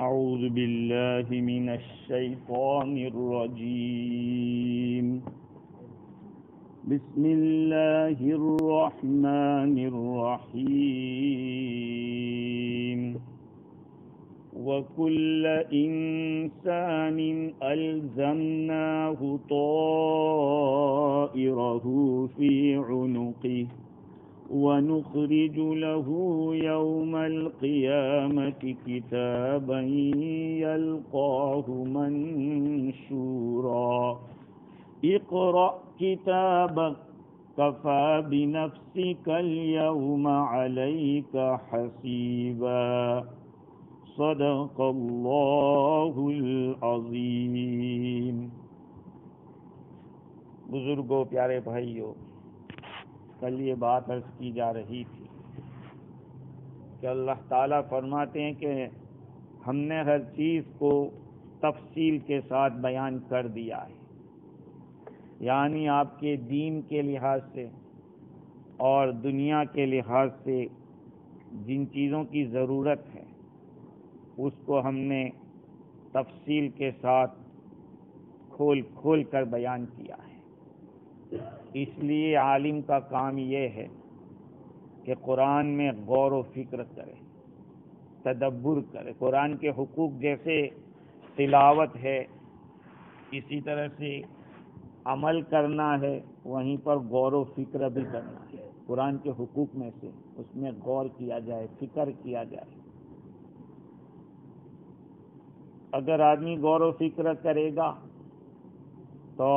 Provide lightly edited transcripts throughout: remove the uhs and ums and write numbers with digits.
أعوذ بالله من الشيطان الرجيم بسم الله الرحمن الرحيم وكل إنسان ألزمناه طائره في عنقه ونخرج له يوم القيامة كتابا يلقاه منشورا اقرأ كتابك كفى بنفسك اليوم عليك حسيبا صدق اللہ العظیم۔ بزرگوں، پیارے بھائیوں، کل یہ بات عرض کی جا رہی تھی کہ اللہ تعالیٰ فرماتے ہیں کہ ہم نے ہر چیز کو تفصیل کے ساتھ بیان کر دیا ہے، یعنی آپ کے دین کے لحاظ سے اور دنیا کے لحاظ سے جن چیزوں کی ضرورت ہے اس کو ہم نے تفصیل کے ساتھ کھول کر بیان کیا ہے۔ اس لیے عالم کا کام یہ ہے کہ قرآن میں غور و فکر کرے، تدبر کرے۔ قرآن کے حقوق جیسے تلاوت ہے، اسی طرح سے عمل کرنا ہے، وہیں پر غور و فکر بھی کرنا ہے۔ قرآن کے حقوق میں سے اس میں غور کیا جائے، فکر کیا جائے۔ اگر آدمی غور و فکر کرے گا تو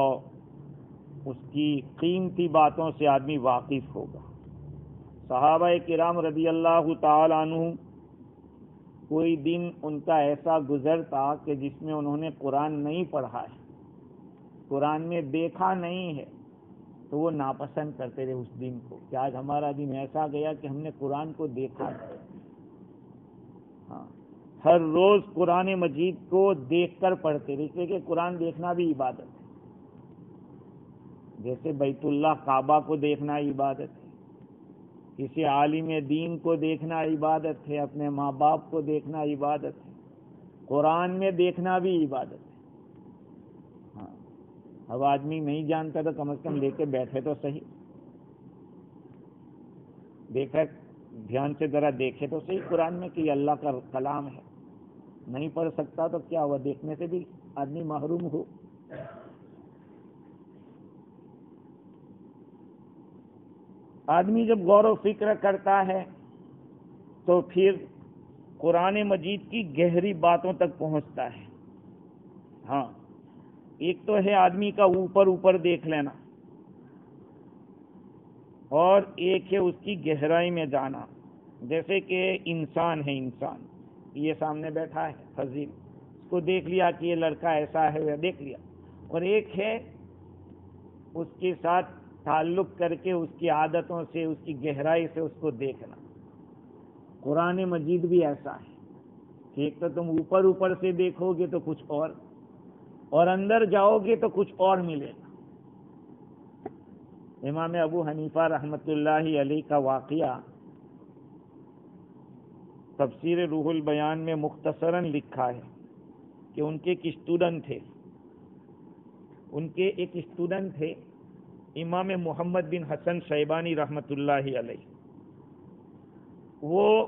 اس کی قیمتی باتوں سے آدمی واقف ہوگا۔ صحابہ کرام رضی اللہ تعالی عنہ، کوئی دن ان کا ایسا گزرتا کہ جس میں انہوں نے قرآن نہیں پڑھا ہے، قرآن میں دیکھا نہیں ہے، تو وہ ناپسند کرتے تھے اس دن کو کہ آج ہمارا دن ایسا گیا کہ ہم نے قرآن کو دیکھا نہیں۔ ہاں، ہر روز قرآن مجید کو دیکھ کر پڑھتے تھے، اس لیے کہ قرآن دیکھنا بھی عبادت ہے۔ جیسے بیت اللہ کعبہ کو دیکھنا عبادت ہے، کسی عالم دین کو دیکھنا عبادت ہے، اپنے ماں باپ کو دیکھنا عبادت ہے، قرآن میں دیکھنا بھی عبادت ہے۔ ہاں، اب آدمی نہیں جانتا تو کم از کم لے کے بیٹھے تو صحیح، دیکھا دھیان سے ذرا دیکھے تو صحیح قرآن میں کہ یہ اللہ کا کلام ہے۔ نہیں پڑھ سکتا تو کیا ہوا، دیکھنے سے بھی آدمی محروم ہو۔ آدمی جب غور و فکر کرتا ہے تو پھر قرآن مجید کی گہری باتوں تک پہنچتا ہے۔ ہاں، ایک تو ہے آدمی کا اوپر دیکھ لینا، اور ایک ہے اس کی گہرائی میں جانا۔ جیسے کہ انسان ہے، انسان یہ سامنے بیٹھا ہے فضیل، اس کو دیکھ لیا کہ یہ لڑکا ایسا ہے، وہ دیکھ لیا، اور ایک ہے اس کے ساتھ تعلق کر کے اس کی عادتوں سے، اس کی گہرائی سے اس کو دیکھنا۔ قرآن مجید بھی ایسا ہے کہ ایک تو تم اوپر سے دیکھو گے تو کچھ اور اندر جاؤ گے تو کچھ اور ملے گا۔ امام ابو حنیفہ رحمۃ اللہ علیہ کا واقعہ تفسیر روح البیان میں مختصراً لکھا ہے کہ ان کے ایک اسٹوڈنٹ تھے امام محمد بن حسن شیبانی رحمۃ اللہ علیہ۔ وہ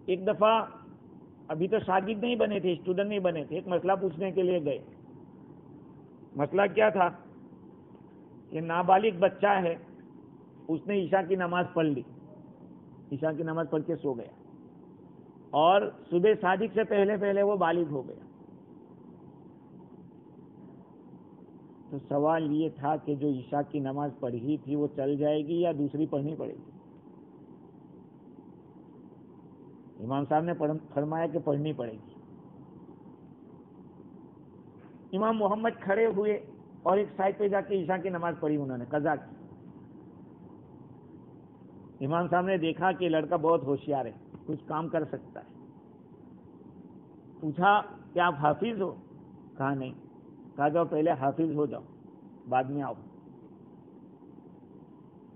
ایک دفعہ، ابھی تو شاگرد نہیں بنے تھے، اسٹوڈنٹ نہیں بنے تھے، ایک مسئلہ پوچھنے کے لیے گئے۔ مسئلہ کیا تھا کہ نابالغ بچہ ہے، اس نے عشاء کی نماز پڑھ لی، عشاء کی نماز پڑھ کے سو گیا، اور صبح صادق سے پہلے وہ بالغ ہو گیا۔ تو سوال یہ تھا کہ جو عشاء کی نماز پڑھی تھی وہ چل جائے گی یا دوسری پڑھنی پڑے گی؟ امام صاحب نے فرمایا کہ پڑھنی پڑے گی۔ امام محمد کھڑے ہوئے اور ایک سائڈ پہ جا کے عشاء کی نماز پڑھی، انہوں نے قضا کی۔ امام صاحب نے دیکھا کہ لڑکا بہت ہوشیار ہے، کچھ کام کر سکتا ہے۔ پوچھا کہ آپ حافظ ہو؟ کہا نہیں۔ کہا جاؤ پہلے حافظ ہو جاؤ، بعد میں آؤ۔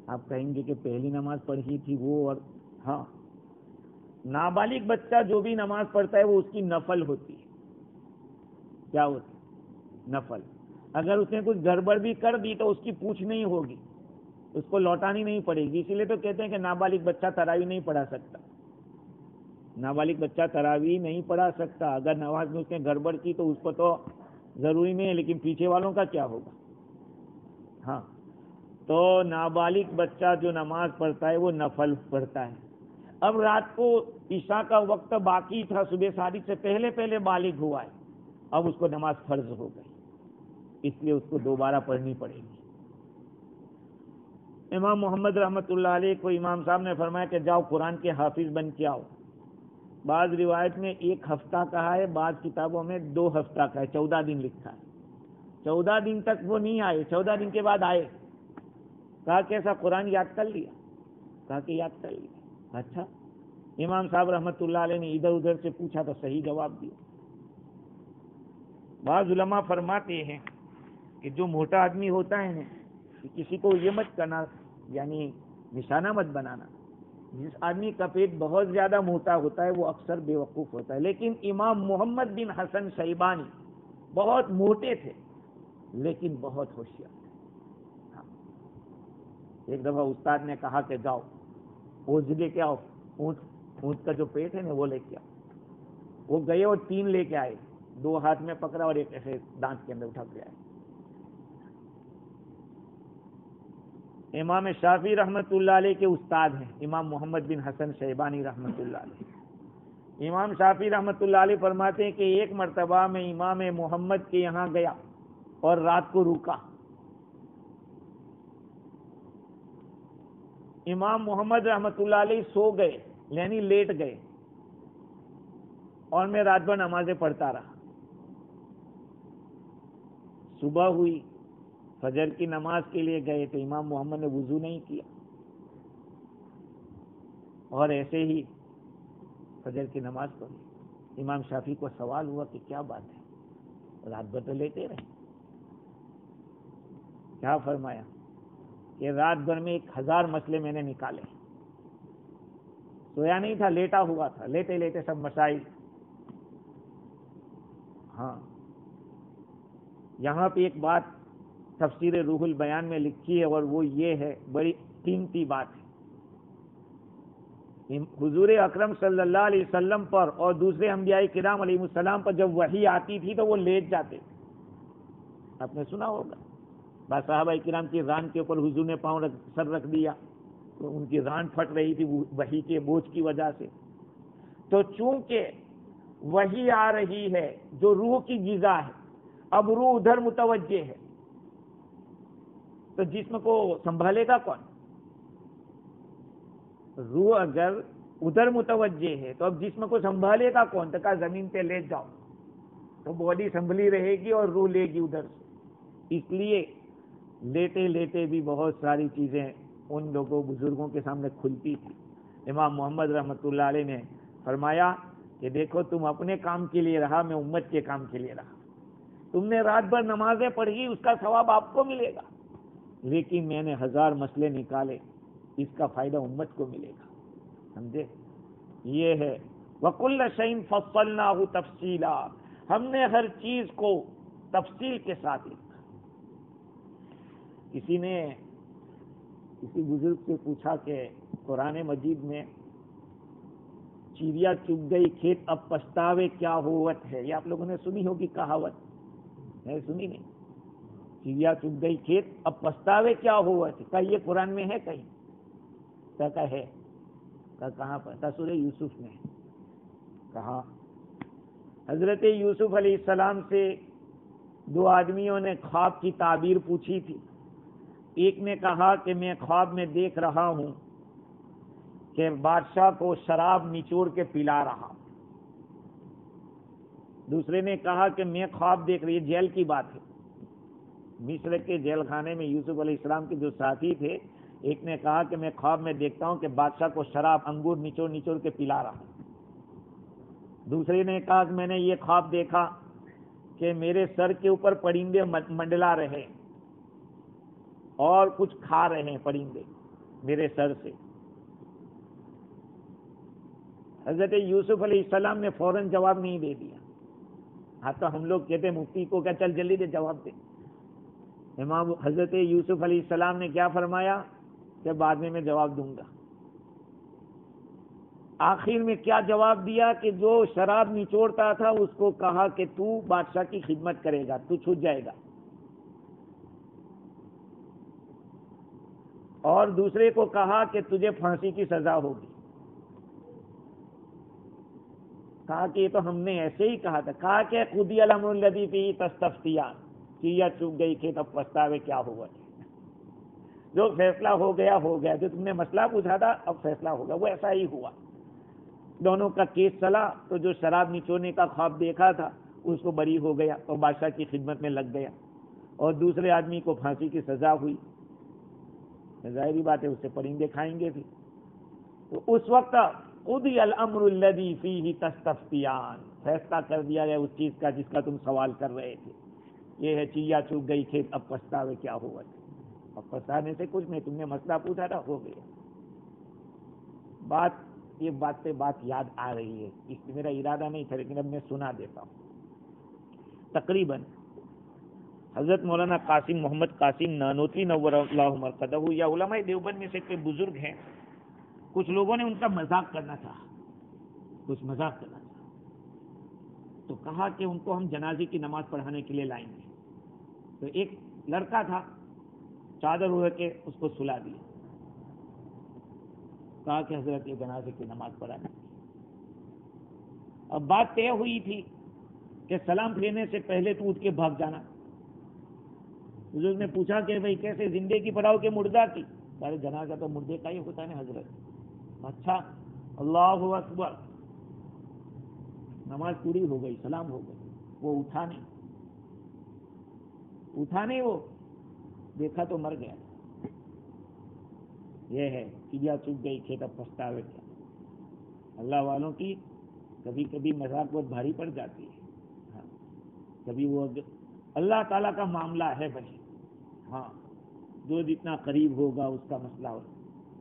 آپ کہیں گے کہ پہلی نماز پڑھی تھی وہ، اور ہاں نابالغ بچہ جو بھی نماز پڑھتا ہے وہ اس کی نفل ہوتی ہے. کیا ہوتی ہے؟ نفل. اگر اس نے کچھ گڑبڑ بھی کر دی تو اس کی پوچھ نہیں ہوگی, اس کو لوٹانی نہیں پڑے گی. اسی لیے تو کہتے ہیں کہ نابالغ بچہ تراویح نہیں پڑھا سکتا. نابالغ بچہ تراویح نہیں پڑھا سکتا. اگر نماز میں اس نے گڑبڑ کی تو اس کو تو ضروری نہیں ہے, لیکن پیچھے والوں کا کیا ہوگا؟ ہاں, تو نابالغ بچہ جو نماز پڑھتا ہے وہ نفل پڑھتا ہے. اب رات کو عشاء کا وقت باقی تھا, صبح صادق سے پہلے پہلے بالغ ہوا ہے, اب اس کو نماز فرض ہو گئی, اس لیے اس کو دوبارہ پڑھنی پڑے گی. امام محمد رحمۃ اللہ علیہ کو امام صاحب نے فرمایا کہ جاؤ قرآن کے حافظ بن کے آؤ. بعض روایت میں 1 ہفتہ کہا ہے, بعض کتابوں میں 2 ہفتہ کا ہے, 14 دن لکھا ہے. 14 دن تک وہ نہیں آئے, 14 دن کے بعد آئے. کہا کہ ایسا قرآن یاد کر لیا؟ کہا کہ یاد کر لیا. اچھا. امام صاحب رحمۃ اللہ علیہ نے ادھر ادھر سے پوچھا تو صحیح جواب دیا. بعض علماء فرماتے ہیں کہ جو موٹا آدمی ہوتا ہے نا, کسی کو یہ مت کرنا, یعنی نشانہ مت بنانا. جس آدمی کا پیٹ بہت زیادہ موٹا ہوتا ہے وہ اکثر بے وقوف ہوتا ہے. لیکن امام محمد بن حسن شیبانی بہت موٹے تھے لیکن بہت ہوشیار تھے. ایک دفعہ استاد نے کہا کہ جاؤ اوز لے کے آؤ, اونٹ کا جو پیٹ ہے نا وہ لے کے آؤ. وہ گئے اور 3 لے کے آئے, 2 ہاتھ میں پکڑا اور ایک ایسے دانت کے اندر اٹھا کے آئے. امام شافعی رحمۃ اللہ علیہ کے استاد ہیں امام محمد بن حسن شیبانی رحمۃ اللہ علیہ. امام شافعی رحمۃ اللہ علیہ فرماتے ہیں کہ ایک مرتبہ میں امام محمد کے یہاں گیا اور رات کو رکا. امام محمد رحمۃ اللہ علیہ سو گئے, یعنی لیٹ گئے, اور میں رات بھر نمازیں پڑھتا رہا. صبح ہوئی, فجر کی نماز کے لیے گئے تو امام محمد نے وضو نہیں کیا, اور ایسے ہی فجر کی نماز پڑھی. امام شافعی کو سوال ہوا کہ کیا بات ہے, رات بھر تو لیتے رہے. کیا فرمایا کہ رات بھر میں 1000 مسئلے میں نے نکالے. سویا نہیں تھا, لیٹا ہوا تھا, لیتے لیتے سب مسائل. ہاں, یہاں پہ ایک بات تفسیر روح البیان میں لکھی ہے, اور وہ یہ ہے, بڑی قیمتی بات ہے. حضور اکرم صلی اللہ علیہ وسلم پر اور دوسرے انبیاء کرام علیہ السلام پر جب وحی آتی تھی تو وہ لیٹ جاتے. آپ نے سنا ہوگا, بعض صحابہ کرام کی ران کے اوپر حضور نے سر رکھ دیا تو ان کی ران پھٹ رہی تھی وحی کے بوجھ کی وجہ سے. تو چونکہ وحی آ رہی ہے جو روح کی غذا ہے, اب روح ادھر متوجہ ہے تو جسم کو سنبھالے گا کون؟ روح اگر ادھر متوجہ ہے تو اب جسم کو سنبھالے گا کون؟ تو کہا زمین پہ لیٹ جاؤ, تو باڈی سنبھلی رہے گی اور روح لے گی ادھر سے. اس لیے لیتے لیتے بھی بہت ساری چیزیں ان لوگوں بزرگوں کے سامنے کھلتی تھی. امام محمد رحمۃ اللہ علیہ نے فرمایا کہ دیکھو تم اپنے کام کے لیے رہا, میں امت کے کام کے لیے رہا. تم نے رات بھر نمازیں پڑھی, اس کا ثواب آپ کو ملے گا, لیکن میں نے 1000 مسئلے نکالے, اس کا فائدہ امت کو ملے گا. سمجھے؟ یہ ہے وَكُلَّ شَيْءٍ فَصَّلْنَاهُ تَفْصِيلًا, ہم نے ہر چیز کو تفصیل کے ساتھ لکھا. کسی بزرگ سے پوچھا کہ قرآن مجید میں چڑیا چگ گئی کھیت اب پچھتاوے کیا ہوت ہے, یہ آپ لوگوں نے سنی ہوگی کہاوت, نہیں سنی؟ نہیں. چڑیا چگ گئی کھیت اب پچھتاوے کیا ہوت ہے, کیا یہ قرآن میں ہے کہیں؟ کیا ہے؟ کہاں پر؟ سورہ یوسف میں. کہا حضرت یوسف علیہ السلام سے 2 آدمیوں نے خواب کی تعبیر پوچھی تھی. ایک نے کہا کہ میں خواب میں دیکھ رہا ہوں کہ بادشاہ کو شراب نچوڑ کے پلا رہا. دوسرے نے کہا کہ میں خواب دیکھ رہی, جیل کی بات ہے, مصر کے جیل خانے میں یوسف علیہ السلام کے جو ساتھی تھے, ایک نے کہا کہ میں خواب میں دیکھتا ہوں کہ بادشاہ کو شراب انگور نچوڑ نچوڑ کے پلا رہا. دوسرے نے کہا کہ میں نے یہ خواب دیکھا کہ میرے سر کے اوپر پرندے منڈلا رہے اور کچھ کھا رہے ہیں پرندے میرے سر سے. حضرت یوسف علیہ السلام نے فوراً جواب نہیں دے دیا. ہاں تو ہم لوگ کہتے مفتی کو کیا چل جلدی دے جواب دے. امام حضرت یوسف علیہ السلام نے کیا فرمایا کہ بعد میں جواب دوں گا. آخر میں کیا جواب دیا کہ جو شراب نچوڑتا تھا اس کو کہا کہ تو بادشاہ کی خدمت کرے گا، تو چھوٹ جائے گا. اور دوسرے کو کہا کہ تجھے پھانسی کی سزا ہوگی. کہا کہ یہ تو ہم نے ایسے ہی کہا تھا. کہا کہ قضی الامر الذی فیہ تستفتیان، چیا چوک گئی کہ تب پچھتاوے کیا ہوا. جو فیصلہ ہو گیا ہو گیا، جو تم نے مسئلہ پوچھا تھا اب فیصلہ ہوگا، وہ ایسا ہی ہوا. دونوں کا کیس چلا تو جو شراب نچوڑنے کا خواب دیکھا تھا اس کو بری ہو گیا اور بادشاہ کی خدمت میں لگ گیا، اور دوسرے آدمی کو پھانسی کی سزا ہوئی. ظاہری بات ہے اس سے پرندے کھائیں گے بھی. تو اس وقت قضی الامر الذی فیہ تستفتیان، فیصلہ کر دیا گیا اس چیز کا جس کا تم سوال کر رہے تھے. یہ ہے چیا چوک گئی کھیت اب پچھتاوے کیا ہوا. اب پچھتانے سے کچھ نہیں، تم نے مسئلہ پوچھا تھا ہو گیا. یہ بات پہ بات یاد آ رہی ہے، اس میرا ارادہ نہیں تھا لیکن اب میں سنا دیتا ہوں. تقریباً حضرت مولانا قاسم محمد قاسم نانوتوی نور اللہ مرقدہ یا علماء دیوبند میں سے کوئی بزرگ ہیں، کچھ لوگوں نے ان کا مذاق کرنا چاہا، تو کہا کہ ان کو ہم جنازے کی نماز پڑھانے کے لیے لائیں گے. تو ایک لڑکا تھا، چادر اڑ کے اس کو سلا دیا. کہا کہ حضرت یہ جنازے کی نماز پڑھانا. اب بات طے ہوئی تھی کہ سلام پھیرنے سے پہلے تو اٹھ کے بھاگ جانا. بزرگ نے پوچھا کہ بھائی کیسے، زندے کی پڑھاؤ کہ مردہ کی؟ سارے جنازہ تو مردے کا ہی ہوتا ہے نا حضرت. اچھا، اللہ اکبر. نماز پوری ہو گئی، سلام ہو گئی. وہ اٹھا نہیں، وہ دیکھا تو مر گیا. یہ ہے چڑیا چگ گئی کھیت اب پچھتاوے کیا. اللہ والوں کی کبھی کبھی مذاق بہت بھاری پڑ جاتی ہے. ہاں کبھی وہ اللہ تعالیٰ کا معاملہ ہے بھائی. ہاں جو جتنا قریب ہوگا اس کا مسئلہ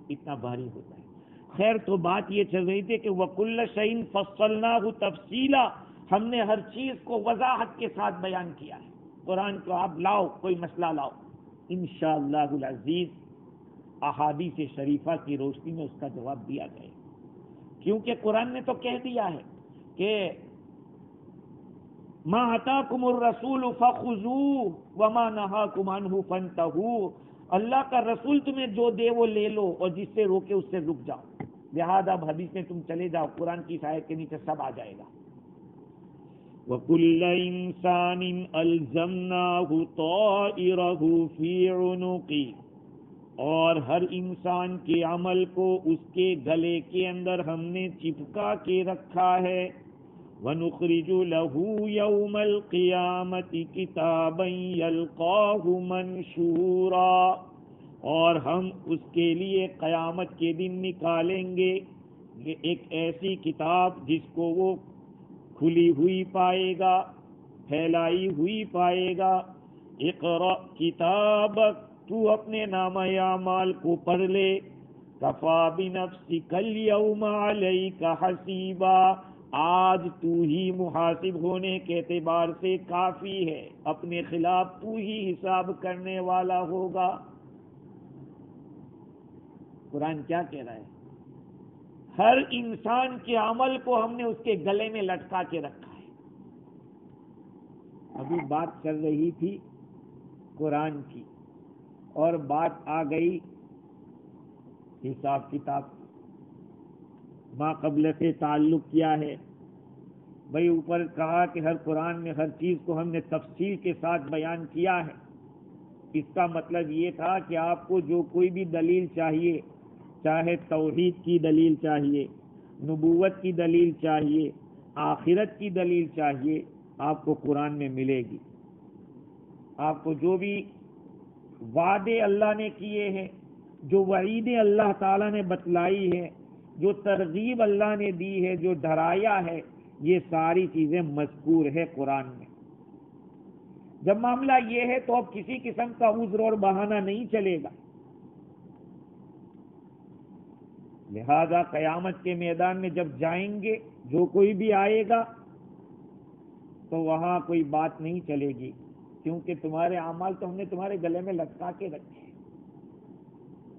اتنا بھاری ہوتا ہے. خیر تو بات یہ چل رہی تھی کہ وَكُلَّ شَيْءٍ فَصَّلْنَاهُ تَفْصِيلًا، ہم نے ہر چیز کو وضاحت کے ساتھ بیان کیا ہے. قرآن کو آپ لاؤ، کوئی مسئلہ لاؤ، انشاءاللہ العزیز احادیث شریفہ کی روشنی میں اس کا جواب دیا جائے. کیونکہ قرآن نے تو کہہ دیا ہے کہ ما آتاکم الرسول فخذوہ وما نہاکم عنہ فانتہوا، اللہ کا رسول تمہیں جو دے وہ لے لو اور جس سے روکے اس سے رک جاؤ. لہذا اب حدیث میں تم چلے جاؤ، قرآن کی آیت کے نیچے سب آ جائے گا. وَكُلَّ إِنسَانٍ أَلْزَمْنَاهُ طَائِرَهُ فِي عُنُقِهِ، اور ہر انسان کے عمل کو اس کے گلے کے اندر ہم نے چپکا کے رکھا ہے. وَنُخْرِجُ لَهُ يَوْمَ الْقِيَامَةِ كِتَابًا يَلْقَاهُ مَنْشُورًا، اور ہم اس کے لیے قیامت کے دن نکالیں گے ایک ایسی کتاب جس کو وہ کھلی ہوئی پائے گا، پھیلائی ہوئی پائے گا. اقرأ کتابک، تو اپنے نامہ اعمال کو پڑھ لے. کفا بنفسک اليوم علیک حسیبا، آج تو ہی محاسب ہونے کے اعتبار سے کافی ہے، اپنے خلاف تو ہی حساب کرنے والا ہوگا. قرآن کیا کہہ رہا ہے؟ ہر انسان کے عمل کو ہم نے اس کے گلے میں لٹکا کے رکھا ہے. ابھی بات چل رہی تھی قرآن کی اور بات آ گئی حساب کتاب. ما قبل سے تعلق کیا ہے بھائی؟ اوپر کہا کہ ہر قرآن میں ہر چیز کو ہم نے تفصیل کے ساتھ بیان کیا ہے. اس کا مطلب یہ تھا کہ آپ کو جو کوئی بھی دلیل چاہیے، چاہے توحید کی دلیل چاہیے، نبوت کی دلیل چاہیے، آخرت کی دلیل چاہیے، آپ کو قرآن میں ملے گی. آپ کو جو بھی وعدے اللہ نے کیے ہیں، جو وعیدیں اللہ تعالیٰ نے بتلائی ہے، جو ترغیب اللہ نے دی ہے، جو ڈرایا ہے، یہ ساری چیزیں مذکور ہے قرآن میں. جب معاملہ یہ ہے تو اب کسی قسم کا عذر اور بہانہ نہیں چلے گا. لہذا قیامت کے میدان میں جب جائیں گے جو کوئی بھی آئے گا تو وہاں کوئی بات نہیں چلے گی، کیونکہ تمہارے اعمال تو ہم نے تمہارے گلے میں لٹکا کے رکھے ہیں۔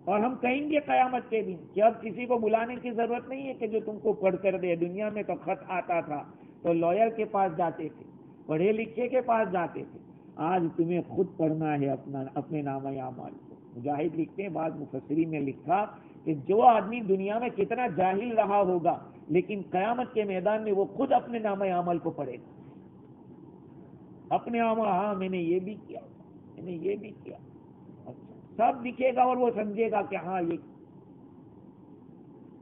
اور ہم کہیں گے قیامت کے دن کہ اب کسی کو بلانے کی ضرورت نہیں ہے کہ جو تم کو پڑھ کر دے۔ دنیا میں تو خط آتا تھا تو لائر کے پاس جاتے تھے، پڑھے لکھے کے پاس جاتے تھے، آج تمہیں خود پڑھنا ہے اپنے نامہ اعمال کو۔ مجاہد لکھتے ہیں، بعض مفسرین نے لکھا کہ جو آدمی دنیا میں کتنا جاہل رہا ہوگا لیکن قیامت کے میدان میں وہ خود اپنے نامہ اعمال کو پڑھے گا، اپنے اعمال، ہاں میں نے یہ بھی کیا، میں نے یہ بھی کیا، سب دکھے گا اور وہ سمجھے گا کہ ہاں یہ۔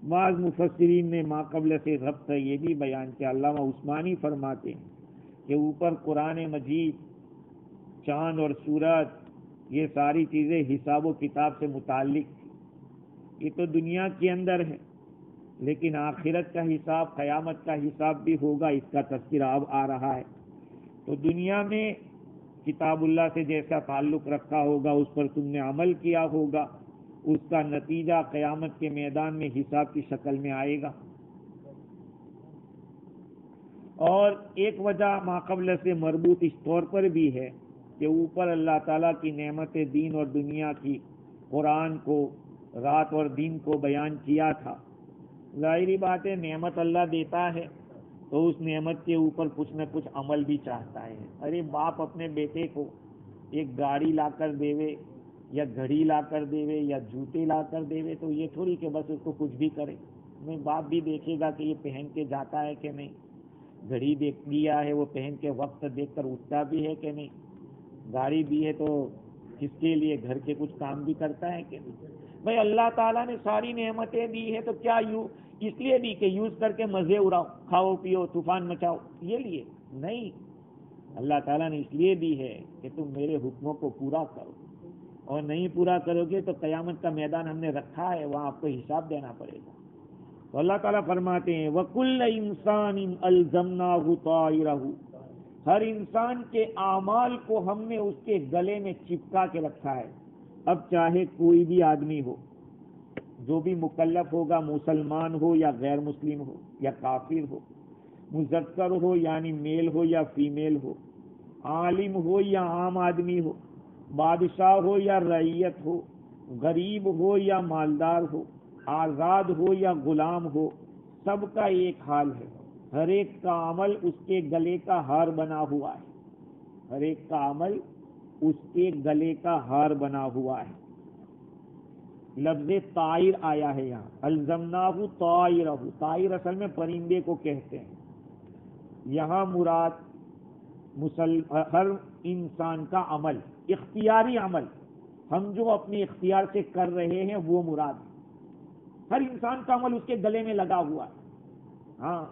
بعض مفسرین نے ما قبل سے ربط یہ بھی بیان کیا، علامہ عثمانی فرماتے ہیں کہ اوپر قرآن مجید، چاند اور سورج، یہ ساری چیزیں حساب و کتاب سے متعلق تھی، یہ تو دنیا کے اندر ہے، لیکن آخرت کا حساب، قیامت کا حساب بھی ہوگا، اس کا تذکرہ اب آ رہا ہے۔ تو دنیا میں کتاب اللہ سے جیسا تعلق رکھا ہوگا، اس پر تم نے عمل کیا ہوگا، اس کا نتیجہ قیامت کے میدان میں حساب کی شکل میں آئے گا۔ اور ایک وجہ ما قبل سے مربوط اس طور پر بھی ہے کہ اوپر اللہ تعالیٰ کی نعمت دین اور دنیا کی، قرآن کو، رات اور دن کو بیان کیا تھا۔ ظاہری بات ہے، نعمت اللہ دیتا ہے تو اس نعمت کے اوپر کچھ نہ کچھ عمل بھی چاہتا ہے۔ ارے باپ اپنے بیٹے کو ایک گاڑی لا کر دیوے یا گھڑی لا کر دیوے یا جوتے لا کر دیوے تو یہ تھوڑی کہ بس اس کو کچھ بھی کرے، میں باپ بھی دیکھے گا کہ یہ پہن کے جاتا ہے کہ نہیں، گھڑی دیکھ لیا ہے وہ پہن کے وقت دیکھ کر اٹھتا بھی ہے کہ نہیں، گاڑی دی ہے تو کس کے لیے، گھر کے کچھ کام بھی کرتا ہے کہ نہیں۔ بھائی اللہ تعالیٰ نے ساری نعمتیں دی ہے تو کیا اس لیے دی کہ یوز کر کے مزے اڑاؤ، کھاؤ پیو، طوفان مچاؤ، یہ لیے نہیں، اللہ تعالیٰ نے اس لیے دی ہے کہ تم میرے حکموں کو پورا کرو، اور نہیں پورا کرو گے تو قیامت کا میدان ہم نے رکھا ہے، وہاں آپ کو حساب دینا پڑے گا۔ تو اللہ تعالیٰ فرماتے ہیں وَكُلَّ إِنسَانٍ أَلْزَمْنَاهُ طَائِرَهُ، ہر انسان کے اعمال کو ہم نے اس کے گلے میں چپکا کے رکھا ہے۔ اب چاہے کوئی بھی آدمی ہو، جو بھی مکلف ہوگا، مسلمان ہو یا غیر مسلم ہو یا کافر ہو، مذکر ہو یعنی میل ہو یا فیمیل ہو، عالم ہو یا عام آدمی ہو، بادشاہ ہو یا رعیت ہو، غریب ہو یا مالدار ہو، آزاد ہو یا غلام ہو، سب کا ایک حال ہے، ہر ایک کا عمل اس کے گلے کا ہار بنا ہوا ہے، ہر ایک کا عمل اس کے گلے کا ہار بنا ہوا ہے۔ لفظ طائر آیا ہے یہاں، الزمناہ طائرہ، طائر اصل میں پرندے کو کہتے ہیں، یہاں مراد ہر انسان کا عمل، اختیاری عمل، ہم جو اپنے اختیار سے کر رہے ہیں وہ مراد ہے۔ ہر انسان کا عمل اس کے گلے میں لگا ہوا ہے۔ ہاں،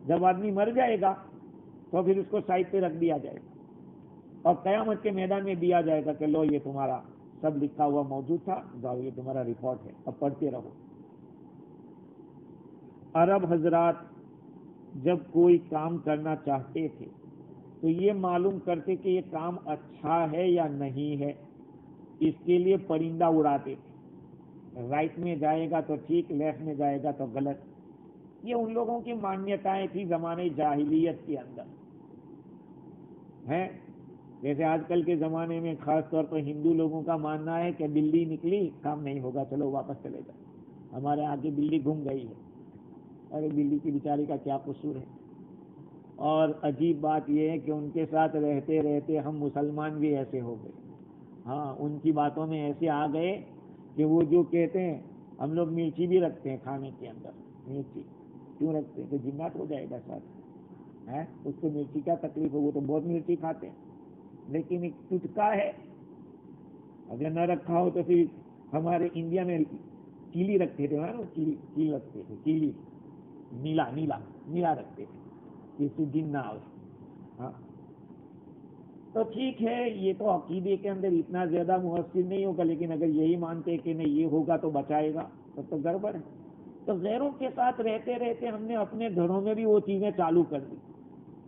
جب آدمی مر جائے گا تو پھر اس کو سائڈ پہ رکھ دیا جائے گا اور قیامت کے میدان میں دیا جائے گا کہ لو یہ تمہارا سب لکھا ہوا موجود تھا، جاؤ یہ تمہارا رپورٹ ہے، اب پڑھتے رہو۔ عرب حضرات جب کوئی کام کرنا چاہتے تھے تو یہ معلوم کرتے کہ یہ کام اچھا ہے یا نہیں ہے، اس کے لیے پرندہ اڑاتے تھے، رائٹ میں جائے گا تو ٹھیک، لیفٹ میں جائے گا تو غلط۔ یہ ان لوگوں کی مانیتائیں تھی زمانے جاہلیت کے اندر ہیں۔ جیسے آج کل کے زمانے میں خاص طور پر ہندو لوگوں کا ماننا ہے کہ بلی نکلی کام نہیں ہوگا، چلو واپس چلے جائیں، ہمارے یہاں کی بلی گھوم گئی ہے، ارے بلی کی بیچاری کا کیا قصور ہے۔ اور عجیب بات یہ ہے کہ ان کے ساتھ رہتے رہتے ہم مسلمان بھی ایسے ہو گئے، ہاں ان کی باتوں میں ایسے آ گئے کہ وہ جو کہتے ہیں، ہم لوگ مرچی بھی رکھتے ہیں کھانے کے اندر، مرچی کیوں رکھتے ہیں کہ جنات ہو جائے گا ساتھ ہے، اس کو مرچی کیا تکلیف ہو، وہ تو بہت مرچی کھاتے ہیں، لیکن ایک ٹٹکا ہے، اگر نہ رکھا ہو تو پھر ہمارے انڈیا میں کیلی رکھتے تھے، کیل رکھتے تھے، کیلی نیلا رکھتے تھے کہ اس سے جن نہ آؤ۔ ہاں تو ٹھیک ہے، یہ تو عقیدے کے اندر اتنا زیادہ مؤثر نہیں ہوگا، لیکن اگر یہی مانتے کہ نہیں یہ ہوگا تو بچائے گا تب تو گڑبڑ ہے۔ تو غیروں کے ساتھ رہتے رہتے ہم نے اپنے گھروں میں بھی وہ چیزیں چالو کر دی۔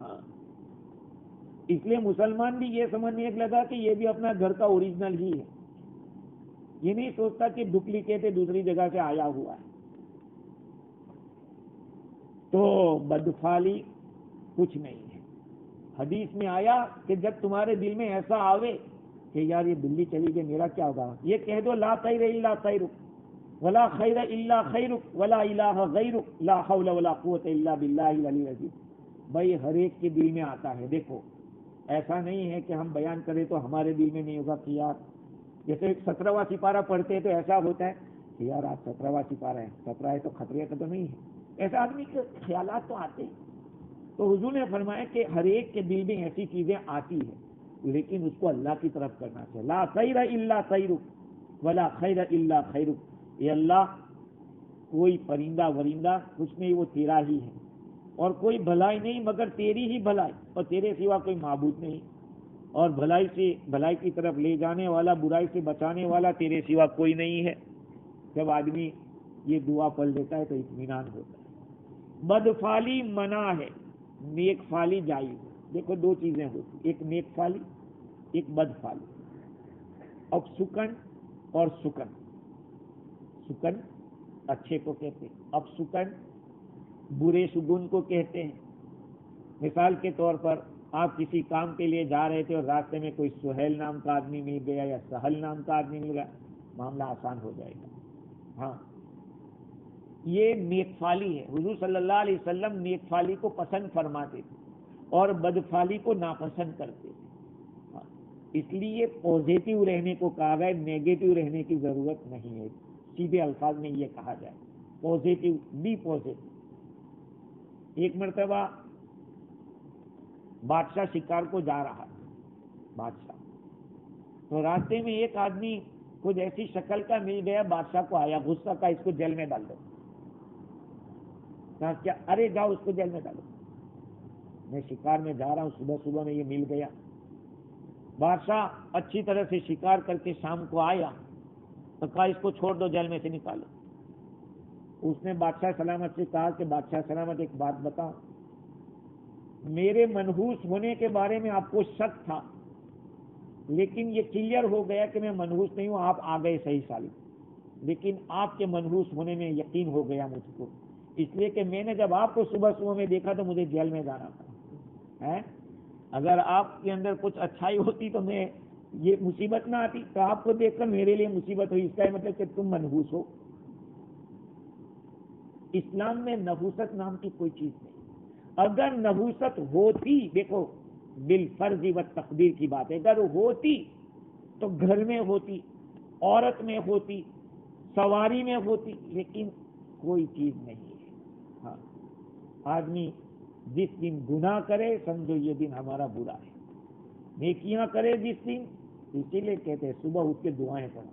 ہاں، اس لیے مسلمان بھی یہ سمجھنے لگا کہ یہ بھی اپنا گھر کا اوریجنل ہی ہے، یہ نہیں سوچتا کہ ڈپلیکیٹ دوسری جگہ سے آیا ہوا ہے۔ تو بدفعلی کچھ نہیں ہے۔ حدیث میں آیا کہ جب تمہارے دل میں ایسا آوے کہ یار یہ بلی چلی گئی میرا کیا ہوگا، یہ کہہ دو لا خیر الا خیرک ولا خیر الا خیرک ولا الہ غیرک لا حول ولا قوت الا باللہ العلی العظیم۔ بھائی ہر ایک کے دل میں آتا ہے، دیکھو ایسا نہیں ہے کہ ہم بیان کریں تو ہمارے دل میں نہیں ہوگا کہ یار، جیسے 17واں سپارہ پڑھتے ہیں تو ایسا ہوتا ہے کہ یار آج 17واں سپارہ ہے، 17 ہے تو خطرے کا تو نہیں ہے، ایسا آدمی کے خیالات تو آتے ہیں۔ تو حضور نے فرمایا کہ ہر ایک کے دل میں ایسی چیزیں آتی ہیں، لیکن اس کو اللہ کی طرف کرنا چاہیے۔ لا خیر الا خیرک ولا خیر الا خیرک، یہ اللہ کوئی پرندہ ورندہ کچھ نہیں، وہ تیرا ہی ہے، اور کوئی بھلائی نہیں مگر تیری ہی بھلائی، اور تیرے سوا کوئی معبود نہیں، اور بھلائی سے بھلائی کی طرف لے جانے والا، برائی سے بچانے والا تیرے سوا کوئی نہیں ہے۔ جب آدمی یہ دعا پڑھ لیتا ہے تو اطمینان ہوتا ہے۔ بدفعلی منع ہے، نیک فعلی جائز ہے۔ دیکھو دو چیزیں ہوتی، ایک نیک فعلی ایک بد فعلی۔ اب سکن اور سکن، سکن اچھے کو کہتے ہیں، اب سکن برے شگون کو کہتے ہیں۔ مثال کے طور پر آپ کسی کام کے لیے جا رہے تھے اور راستے میں کوئی سہیل نام کا آدمی مل گیا یا سہل نام کا آدمی مل گیا، معاملہ آسان ہو جائے گا۔ ہاں یہ نیک فعلی ہے، حضور صلی اللہ علیہ وسلم نیک فعلی کو پسند فرماتے تھے اور بد فعلی کو ناپسند کرتے تھے۔ ہاں، اس لیے پازیٹیو رہنے کو کہا گیا، نیگیٹو رہنے کی ضرورت نہیں ہے، سیدھے الفاظ میں یہ کہا جائے پازیٹیو، بی پازیٹیو۔ ایک مرتبہ بادشاہ شکار کو جا رہا تھا، بادشاہ تو راستے میں ایک آدمی کچھ ایسی شکل کا مل گیا، بادشاہ کو آیا غصہ کا، اس کو جیل میں ڈال دو۔ کہا کیا؟ ارے جاؤ اس کو جیل میں ڈالو، میں شکار میں جا رہا ہوں، صبح صبح میں یہ مل گیا۔ بادشاہ اچھی طرح سے شکار کر کے شام کو آیا تو کہا اس کو چھوڑ دو، جیل میں سے نکالو۔ اس نے بادشاہ سلامت سے کہا کہ بادشاہ سلامت ایک بات بتاؤ، میرے منحوس ہونے کے بارے میں آپ کو شک تھا، لیکن یہ کلیئر ہو گیا کہ میں منحوس نہیں ہوں، آپ آ گئے صحیح سالم، لیکن آپ کے منحوس ہونے میں یقین ہو گیا مجھ کو، اس لیے کہ میں نے جب آپ کو صبح صبح میں دیکھا تو مجھے جیل میں جانا تھا۔ اگر آپ کے اندر کچھ اچھائی ہوتی تو میں یہ مصیبت نہ آتی، تو آپ کو دیکھ کر میرے لیے مصیبت ہوئی، اس کا مطلب کہ تم منحوس ہو۔ اسلام میں نحوست نام کی کوئی چیز نہیں۔ اگر نحوست ہوتی، دیکھو بالفرض و تقدیر کی بات ہے، اگر ہوتی تو گھر میں ہوتی، عورت میں ہوتی، سواری میں ہوتی، لیکن کوئی چیز نہیں ہے۔ ہاں، آدمی جس دن گناہ کرے سمجھو یہ دن ہمارا برا ہے، نیکیاں کرے جس دن، اسی لیے کہتے ہیں صبح اٹھ کے دعائیں پڑھو،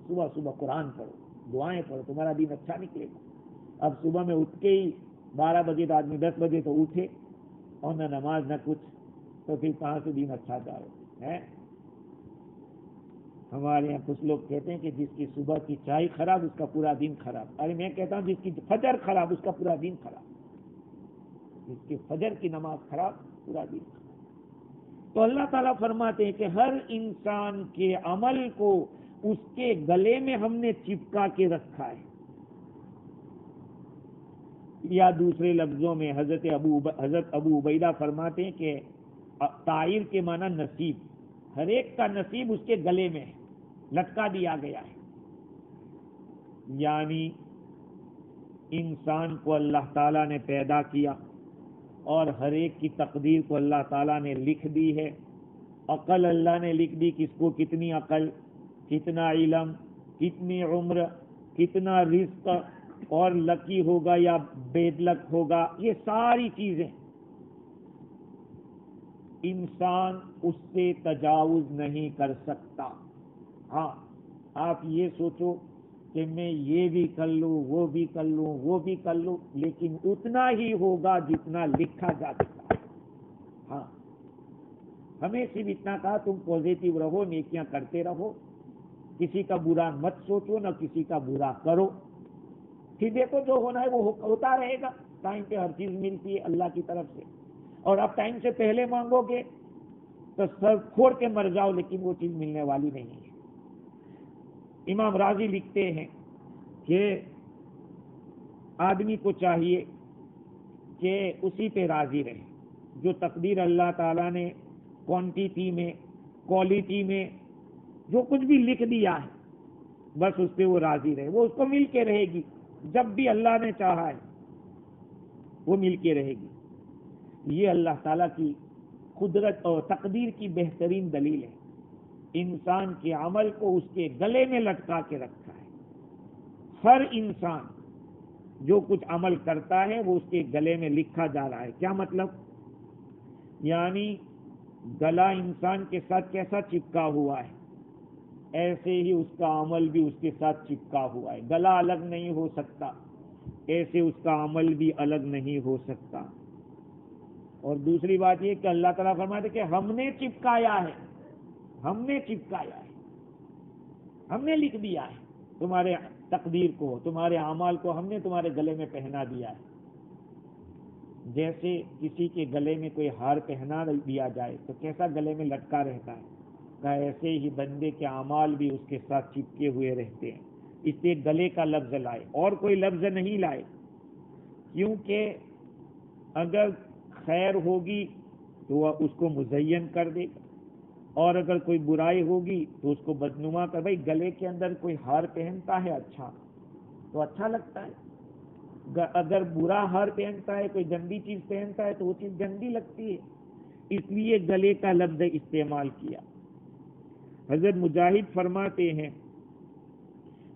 صبح صبح قرآن پڑھو، دعائیں پڑھو، تمہارا دن اچھا نکلے گا۔ اب صبح میں اٹھ کے ہی 12 بجے تو آدمی 10 بجے تو اٹھے اور نہ نماز نہ کچھ، تو پھر کہاں سے دن اچھا جائے؟ ہمارے یہاں کچھ لوگ کہتے ہیں کہ جس کی صبح کی چائے خراب اس کا پورا دن خراب۔ ارے میں کہتا ہوں جس کی فجر خراب اس کا پورا دن خراب، جس کی فجر کی نماز خراب پورا دن خراب۔ تو اللہ تعالیٰ فرماتے ہیں کہ ہر انسان کے عمل کو اس کے گلے میں ہم نے چپکا کے رکھا ہے، یا دوسرے لفظوں میں حضرت ابو عبیدہ فرماتے ہیں کہ طائر کے معنی نصیب، ہر ایک کا نصیب اس کے گلے میں ہے، لٹکا دیا گیا ہے۔ یعنی انسان کو اللہ تعالیٰ نے پیدا کیا اور ہر ایک کی تقدیر کو اللہ تعالیٰ نے لکھ دی ہے۔ عقل اللہ نے لکھ دی، کس کو کتنی عقل، کتنا علم، کتنی عمر، کتنا رزق، اور لکی ہوگا یا بید لک ہوگا، یہ ساری چیزیں انسان اس سے تجاوز نہیں کر سکتا۔ ہاں، آپ یہ سوچو کہ میں یہ بھی کر لوں، وہ بھی کر لوں، وہ بھی کر لوں، لیکن اتنا ہی ہوگا جتنا لکھا جا چکا ہے۔ ہاں، ہمیں صرف اتنا کہا تم پازیٹیو رہو، نیکیاں کرتے رہو، کسی کا برا مت سوچو، نہ کسی کا برا کرو، پھر دیکھو جو ہونا ہے وہ ہوتا رہے گا۔ ٹائم پہ ہر چیز ملتی ہے اللہ کی طرف سے، اور آپ ٹائم سے پہلے مانگو گے تو سر پھوڑ کے مر جاؤ، لیکن وہ چیز ملنے والی نہیں ہے۔ امام راضی لکھتے ہیں کہ آدمی کو چاہیے کہ اسی پہ راضی رہے. جو تقدیر اللہ تعالیٰ نے کوانٹیٹی میں، کوالٹی میں جو کچھ بھی لکھ دیا ہے بس اس پہ وہ راضی رہے. وہ اس کو مل کے رہے گی، جب بھی اللہ نے چاہا ہے وہ مل کے رہے گی. یہ اللہ تعالیٰ کی قدرت اور تقدیر کی بہترین دلیل ہے. انسان کے عمل کو اس کے گلے میں لٹکا کے رکھا ہے. ہر انسان جو کچھ عمل کرتا ہے وہ اس کے گلے میں لکھا جا رہا ہے. کیا مطلب؟ یعنی گلا انسان کے ساتھ کیسا چپکا ہوا ہے، ایسے ہی اس کا عمل بھی اس کے ساتھ چپکا ہوا ہے. گلا الگ نہیں ہو سکتا، ایسے اس کا عمل بھی الگ نہیں ہو سکتا. اور دوسری بات یہ کہ اللہ تعالیٰ فرماتے کہ ہم نے چپکایا ہے، ہم نے چپکایا ہے، ہم نے لکھ دیا ہے تمہارے تقدیر کو، تمہارے اعمال کو ہم نے تمہارے گلے میں پہنا دیا ہے. جیسے کسی کے گلے میں کوئی ہار پہنا دیا جائے تو کیسا گلے میں لٹکا رہتا ہے، کہ ایسے ہی بندے کے اعمال بھی اس کے ساتھ چپکے ہوئے رہتے ہیں. اس لیے گلے کا لفظ لائے اور کوئی لفظ نہیں لائے، کیونکہ اگر خیر ہوگی تو وہ اس کو مزین کر دے گا، اور اگر کوئی برائی ہوگی تو اس کو بدنما کر. بھائی گلے کے اندر کوئی ہار پہنتا ہے اچھا تو اچھا لگتا ہے، اگر برا ہار پہنتا ہے، کوئی گندی چیز پہنتا ہے تو وہ چیز گندی لگتی ہے. اس لیے گلے کا لفظ استعمال کیا. حضرت مجاہد فرماتے ہیں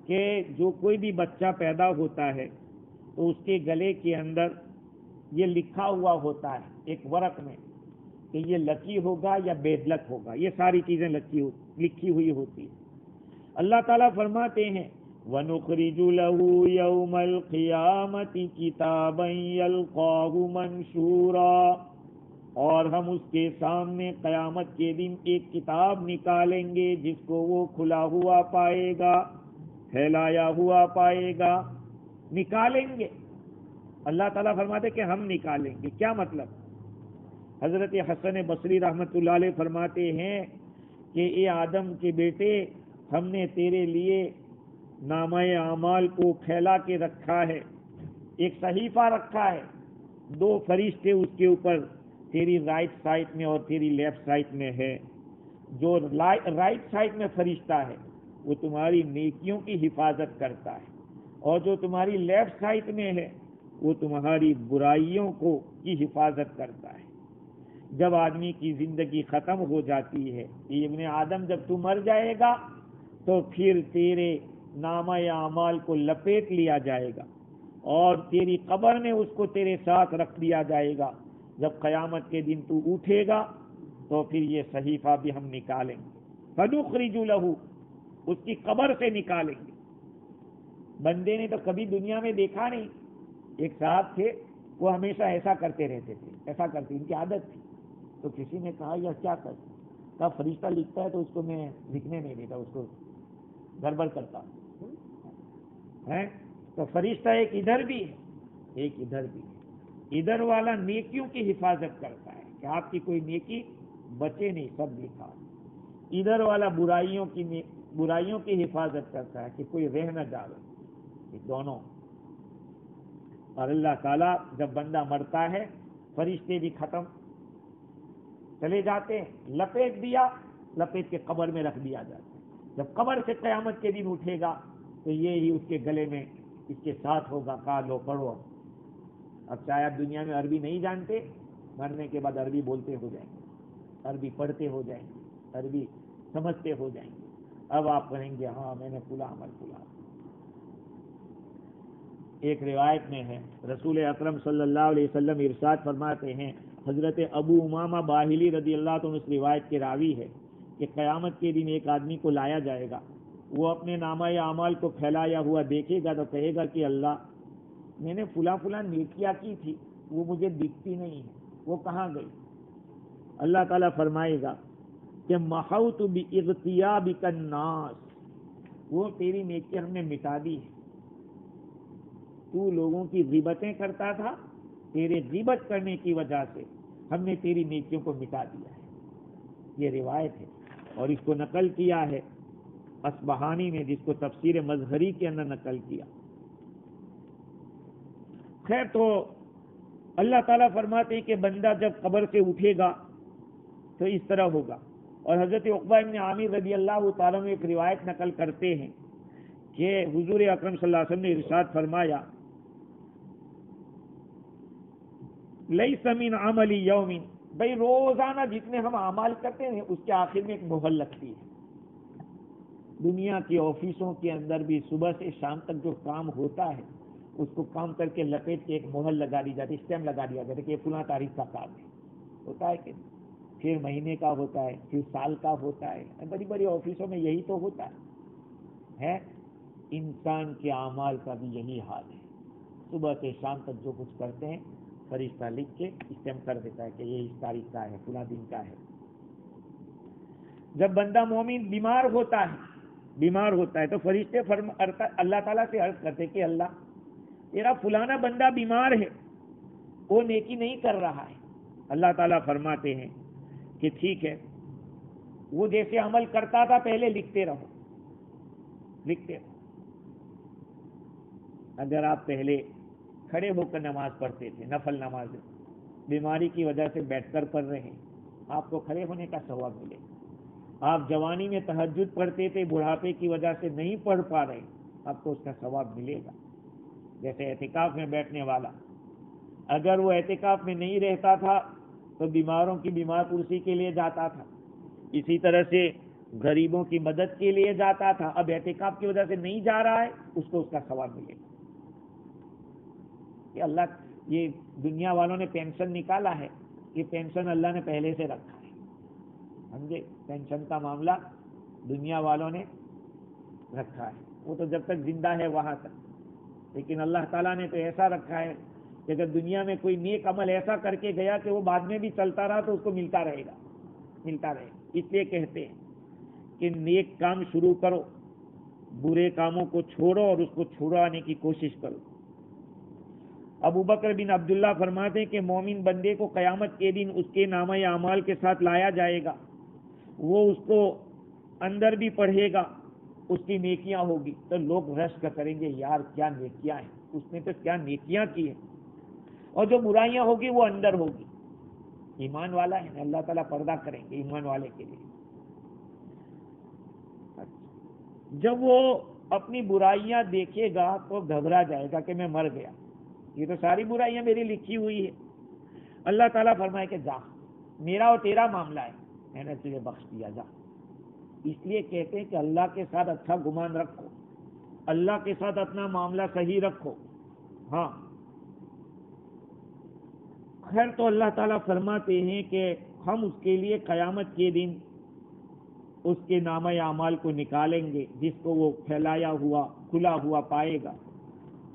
کہ جو کوئی بھی بچہ پیدا ہوتا ہے تو اس کے گلے کے اندر یہ لکھا ہوا ہوتا ہے ایک ورق میں کہ یہ لکی ہوگا یا بیڈ لک ہوگا. یہ ساری چیزیں لکھی ہوئی ہوتی ہیں. اللہ تعالیٰ فرماتے ہیں وَنُخْرِجُ لَهُ يَوْمَ الْقِيَامَةِ كِتَابًا يَلْقَاهُ مَنْشُورًا، اور ہم اس کے سامنے قیامت کے دن ایک کتاب نکالیں گے جس کو وہ کھلا ہوا پائے گا، پھیلایا ہوا پائے گا. نکالیں گے. اللہ تعالیٰ فرماتے کہ ہم نکالیں گے. کیا مطلب؟ حضرت حسن بصری رحمۃ اللہ علیہ فرماتے ہیں کہ اے آدم کے بیٹے، ہم نے تیرے لیے نامہ اعمال کو پھیلا کے رکھا ہے. ایک صحیفہ رکھا ہے، 2 فرشتے اس کے اوپر تیری رائٹ سائڈ میں اور تیری لیفٹ سائڈ میں ہے. جو رائٹ سائڈ میں فرشتہ ہے وہ تمہاری نیکیوں کی حفاظت کرتا ہے، اور جو تمہاری لیفٹ سائڈ میں ہے وہ تمہاری برائیوں کی حفاظت کرتا ہے. جب آدمی کی زندگی ختم ہو جاتی ہے، ابن آدم جب تو مر جائے گا تو پھر تیرے نامہ اعمال کو لپیٹ لیا جائے گا اور تیری قبر میں اس کو تیرے ساتھ رکھ دیا جائے گا. جب قیامت کے دن تو اٹھے گا تو پھر یہ صحیفہ بھی ہم نکالیں گے. فَنُخْرِجُ لَهُ، اس کی قبر سے نکالیں گے. بندے نے تو کبھی دنیا میں دیکھا نہیں. ایک صاحب تھے، وہ ہمیشہ ایسا کرتے رہتے تھے، ایسا کرتے، ان کی عادت تھی. تو کسی نے کہا یہ کیا کرتے؟ کہا فرشتہ لکھتا ہے تو اس کو میں لکھنے نہیں دیتا، اس کو گڑبڑ کرتا ہے. تو فرشتہ ایک ادھر بھی ہے، ایک ادھر بھی ہے. ادھر والا نیکیوں کی حفاظت کرتا ہے کہ آپ کی کوئی نیکی بچے نہیں، سب لکھا. ادھر والا برائیوں کی حفاظت کرتا ہے کہ کوئی رہ نہ جاوے. یہ دونوں. اور اللہ تعالیٰ جب بندہ مرتا ہے فرشتے بھی ختم، چلے جاتے ہیں. لپیٹ دیا، لپیٹ کے قبر میں رکھ دیا جاتا ہے. جب قبر سے قیامت کے دن اٹھے گا تو یہ ہی اس کے گلے میں اس کے ساتھ ہوگا. کہا لو پڑھو. اب چاہے آپ دنیا میں عربی نہیں جانتے، مرنے کے بعد عربی بولتے ہو جائیں گے، عربی پڑھتے ہو جائیں گے، عربی سمجھتے ہو جائیں گے. اب آپ کہیں گے ہاں میں نے فلاں عمل کیا. ایک روایت میں ہے رسول اکرم صلی اللہ علیہ وسلم ارشاد فرماتے ہیں، حضرت ابو امامہ باہلی رضی اللہ عنہ اس روایت کے راوی ہے کہ قیامت کے دن ایک آدمی کو لایا جائے گا. وہ اپنے نامہ اعمال کو پھیلایا ہوا دیکھے گا تو کہے گا کہ اللہ، میں نے فلاں نیکیاں کی تھی، وہ مجھے دکھتی نہیں ہے، وہ کہاں گئی؟ اللہ تعالیٰ فرمائے گا کہ محوت باغتیابک الناس، وہ تیری نیکی ہم نے مٹا دی ہے. تو لوگوں کی غیبتیں کرتا تھا، تیرے غیبت کرنے کی وجہ سے ہم نے تیری نیکیوں کو مٹا دیا ہے. یہ روایت ہے اور اس کو نقل کیا ہے اصبہانی نے، جس کو تفسیر مظہری کے اندر نقل کیا. خیر، تو اللہ تعالیٰ فرماتے ہیں کہ بندہ جب قبر سے اٹھے گا تو اس طرح ہوگا. اور حضرت عقبہ ابن عامر رضی اللہ تعالیٰ عنہ ایک روایت نقل کرتے ہیں کہ حضور اکرم صلی اللہ علیہ وسلم نے ارشاد فرمایا لیس من عمل یوم، بھائی روزانہ جتنے ہم اعمال کرتے ہیں اس کے آخر میں ایک مہر لگتی ہے. دنیا کی آفسوں کے اندر بھی صبح سے شام تک جو کام ہوتا ہے اس کو کام کر کے لپیٹ کے ایک مہر لگا دی جاتی ہے، اسٹیمپ لگا دیا جاتا ہے کہ یہ فلاں تاریخ کا کام ہے. ہوتا ہے کہ پھر مہینے کا ہوتا ہے، پھر سال کا ہوتا ہے. بڑی بڑی آفسوں میں یہی تو ہوتا ہے. انسان کے اعمال کا بھی یہی حال ہے. صبح سے شام تک جو کچھ کرتے ہیں فرشتہ لکھ کے اسٹیمپ کر دیتا ہے کہ یہ اس تاریخ کا ہے، فلاں دن کا ہے. جب بندہ مومن بیمار ہوتا ہے تو فرشتے اللہ تعالیٰ سے عرض کرتے کہ اللہ تیرا فلانا بندہ بیمار ہے، وہ نیکی نہیں کر رہا ہے. اللہ تعالیٰ فرماتے ہیں کہ ٹھیک ہے، وہ جیسے عمل کرتا تھا پہلے لکھتے رہو. اگر آپ پہلے کھڑے ہو کر نماز پڑھتے تھے، نفل نماز، بیماری کی وجہ سے بیٹھ کر پڑھ رہے ہیں، آپ کو کھڑے ہونے کا ثواب ملے. آپ جوانی میں تہجد پڑھتے تھے، بڑھاپے کی وجہ سے نہیں پڑھ پا رہے، آپ کو اس کا ثواب ملے گا. جیسے اعتکاف میں بیٹھنے والا، اگر وہ اعتکاف میں نہیں رہتا تھا تو بیماروں کی بیمار پرسی کے لیے جاتا تھا، اسی طرح سے غریبوں کی مدد کے لیے جاتا تھا. اب اعتکاف کی وجہ سے نہیں جا رہا ہے، اس کو اس کا ثواب ملے گا. کہ اللہ، یہ دنیا والوں نے پینشن نکالا ہے، یہ پینشن اللہ نے پہلے سے رکھا ہے. سمجھے؟ پینشن کا معاملہ دنیا والوں نے رکھا ہے، وہ تو جب تک زندہ ہے وہاں تک. لیکن اللہ تعالیٰ نے تو ایسا رکھا ہے کہ اگر دنیا میں کوئی نیک عمل ایسا کر کے گیا کہ وہ بعد میں بھی چلتا رہا تو اس کو ملتا رہے گا. اس لیے کہتے ہیں کہ نیک کام شروع کرو، برے کاموں کو چھوڑو اور اس کو چھڑانے کی کوشش کرو. ابو بکر بن عبداللہ فرماتے ہیں کہ مومن بندے کو قیامت کے دن اس کے نامہ اعمال کے ساتھ لایا جائے گا. وہ اس کو اندر بھی پڑھے گا، اس کی نیکیاں ہوگی تو لوگ رشک کریں گے، یار کیا نیکیاں ہیں، اس نے تو کیا نیکیاں کی ہیں. اور جو برائیاں ہوگی وہ اندر ہوگی. ایمان والا ہے، اللہ تعالیٰ پردہ کریں گے ایمان والے کے لیے. جب وہ اپنی برائیاں دیکھے گا تو گھبرا جائے گا کہ میں مر گیا، یہ تو ساری برائیاں میری لکھی ہوئی ہے. اللہ تعالیٰ فرمائے کہ جا، میرا اور تیرا معاملہ ہے، میں نے تجھے بخش دیا، جا. اس لیے کہتے ہیں کہ اللہ کے ساتھ اچھا گمان رکھو، اللہ کے ساتھ اپنا معاملہ صحیح رکھو. ہاں خیر، تو اللہ تعالیٰ فرماتے ہیں کہ ہم اس کے لیے قیامت کے دن اس کے نامہ اعمال کو نکالیں گے، جس کو وہ پھیلایا ہوا کھلا ہوا پائے گا.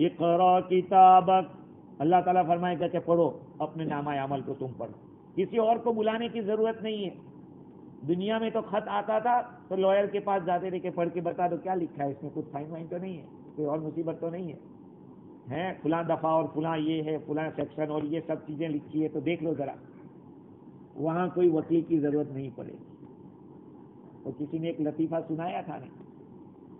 اقرا کتابک، اللہ تعالیٰ فرمائے گا کہ پڑھو اپنے نامہ اعمال کو، تم پڑھو، کسی اور کو بلانے کی ضرورت نہیں ہے. دنیا میں تو خط آتا تھا تو لائر کے پاس جاتے رہے کہ پڑھ کے بتا دو کیا لکھا ہے اس میں، کچھ فائن وائن تو نہیں ہے، کوئی اور مصیبت تو نہیں ہے، فلاں دفعہ اور فلاں یہ ہے، فلاں سیکشن اور یہ سب چیزیں لکھی ہے تو دیکھ لو ذرا. وہاں کوئی وکیل کی ضرورت نہیں پڑے گی. اور کسی نے ایک لطیفہ سنایا تھا نا،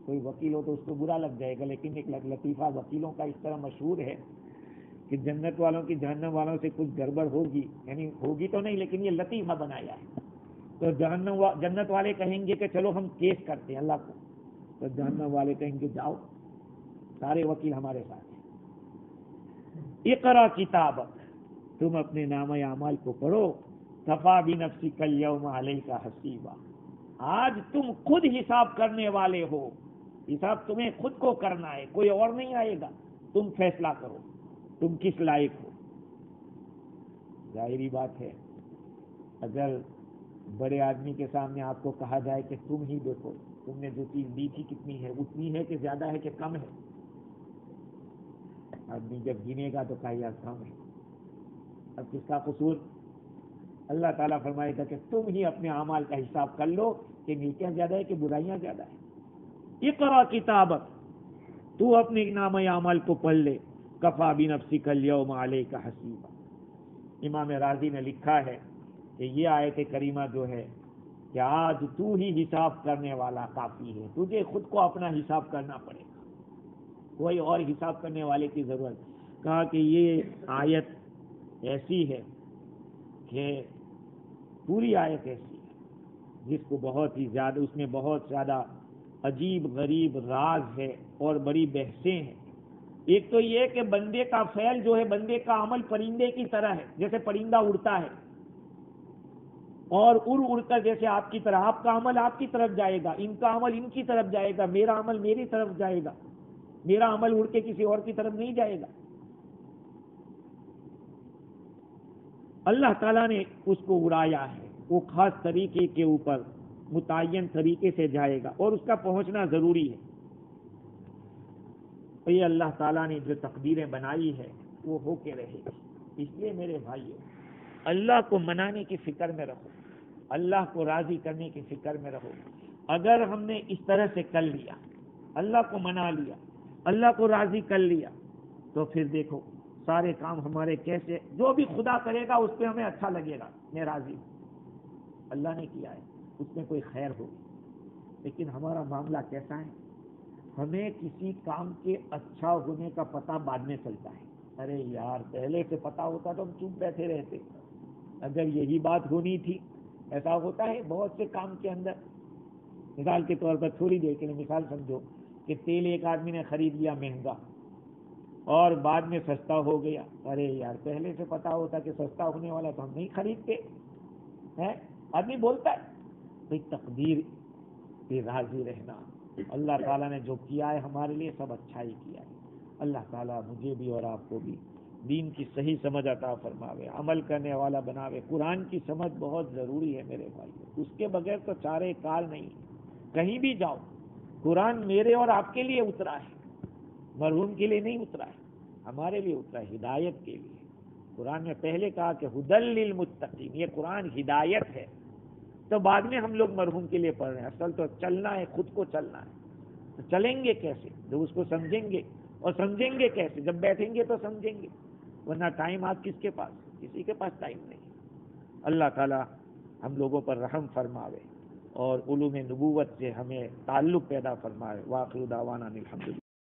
کوئی وکیل ہو تو اس کو برا لگ جائے گا، لیکن ایک لطیفہ وکیلوں کا اس طرح مشہور ہے کہ جنت والوں کی جہنم والوں سے کچھ گڑبڑ ہوگی، یعنی ہوگی تو نہیں لیکن یہ لطیفہ بنایا ہے. تو جنت والے کہیں گے کہ چلو ہم کیس کرتے ہیں اللہ کو، تو جہنم والے کہیں گے جاؤ، سارے وکیل ہمارے ساتھ ہیں. اقرا کتابک، تم اپنے نامہ اعمال کو پڑھو. کفا بنفسک الیوم علیک حسیبا، آج تم خود حساب کرنے والے ہو. حساب تمہیں خود کو کرنا ہے، کوئی اور نہیں آئے گا. تم فیصلہ کرو تم کس لائق ہو. ظاہری بات ہے، اگر بڑے آدمی کے سامنے آپ کو کہا جائے کہ تم ہی دیکھو تم نے جو چیز دی تھی کتنی ہے، اتنی ہے کہ زیادہ ہے کہ کم ہے، آدمی جب گنے گا تو کہا یار کم ہے. اب کس کا قصور؟ اللہ تعالیٰ فرمائے گا کہ تم ہی اپنے اعمال کا حساب کر لو کہ نیکیاں زیادہ ہے کہ برائیاں زیادہ ہیں. اقرا کتابک، تو اپنے نامہ اعمال کو پڑھ لے. کفا بنفسک الیوم علیک حسیبا. امام راضی نے لکھا ہے کہ یہ آیت کریمہ جو ہے کہ آج تو ہی حساب کرنے والا کافی ہے، تجھے خود کو اپنا حساب کرنا پڑے گا، کوئی اور حساب کرنے والے کی ضرورت. کہا کہ یہ آیت ایسی ہے کہ پوری آیت ایسی ہے جس کو بہت ہی زیادہ، اس میں بہت زیادہ عجیب غریب راز ہے اور بڑی بحثیں ہیں. ایک تو یہ کہ بندے کا فعل جو ہے، بندے کا عمل پرندے کی طرح ہے، جیسے پرندہ اڑتا ہے اور اڑ کر جیسے آپ کی طرح، آپ کا عمل آپ کی طرف جائے گا، ان کا عمل ان کی طرف جائے گا، میرا عمل میری طرف جائے گا، میرا عمل اڑ کے کسی اور کی طرف نہیں جائے گا. اللہ تعالیٰ نے اس کو اڑایا ہے، وہ خاص طریقے کے اوپر متعین طریقے سے جائے گا اور اس کا پہنچنا ضروری ہے. تو یہ اللہ تعالیٰ نے جو تقدیریں بنائی ہے وہ ہو کے رہے گی. اس لیے میرے بھائیو، اللہ کو منانے کی فکر میں رہو، اللہ کو راضی کرنے کی فکر میں رہو. اگر ہم نے اس طرح سے کر لیا، اللہ کو منا لیا، اللہ کو راضی کر لیا، تو پھر دیکھو سارے کام ہمارے کیسے، جو بھی خدا کرے گا اس پہ ہمیں اچھا لگے گا، میں راضی ہوں، اللہ نے کیا ہے اس میں کوئی خیر ہوگی. لیکن ہمارا معاملہ کیسا ہے؟ ہمیں کسی کام کے اچھا ہونے کا پتہ بعد میں چلتا ہے. ارے یار پہلے سے پتہ ہوتا تو ہم چپ بیٹھے رہتے، اگر یہی بات ہونی تھی. ایسا ہوتا ہے بہت سے کام کے اندر. مثال کے طور پر تھوڑی دیر کے لیے مثال سمجھو کہ تیل ایک آدمی نے خرید لیا مہنگا اور بعد میں سستا ہو گیا. ارے یار پہلے سے پتا ہوتا کہ سستا ہونے والا تو ہم نہیں خریدتے ہیں. آدمی بولتا ہے. بھائی تقدیر پہ راضی رہنا، اللہ تعالیٰ نے جو کیا ہے ہمارے لیے سب اچھا ہی کیا ہے. اللہ تعالیٰ مجھے بھی اور آپ کو بھی دین کی صحیح سمجھ عطا فرماوے، عمل کرنے والا بناوے. قرآن کی سمجھ بہت ضروری ہے میرے بھائی، اس کے بغیر تو چارے کار نہیں. کہیں بھی جاؤ، قرآن میرے اور آپ کے لیے اترا ہے، مرحوم کے لیے نہیں اترا ہے، ہمارے لیے اترا ہے، ہدایت کے لیے. قرآن میں پہلے کہا کہ ہدی للمتقین، یہ قرآن ہدایت ہے. تو بعد میں ہم لوگ مرحوم کے لیے پڑھ رہے ہیں. اصل تو چلنا ہے، خود کو چلنا ہے. تو چلیں گے کیسے؟ جب اس کو سمجھیں گے. اور سمجھیں گے کیسے؟ جب بیٹھیں گے تو سمجھیں گے، ورنہ ٹائم آج کس کے پاس؟ کسی کے پاس ٹائم نہیں. اللہ تعالی ہم لوگوں پر رحم فرماوے اور علوم نبوت سے ہمیں تعلق پیدا فرمائے. وآخر دعوانا الحمدللہ.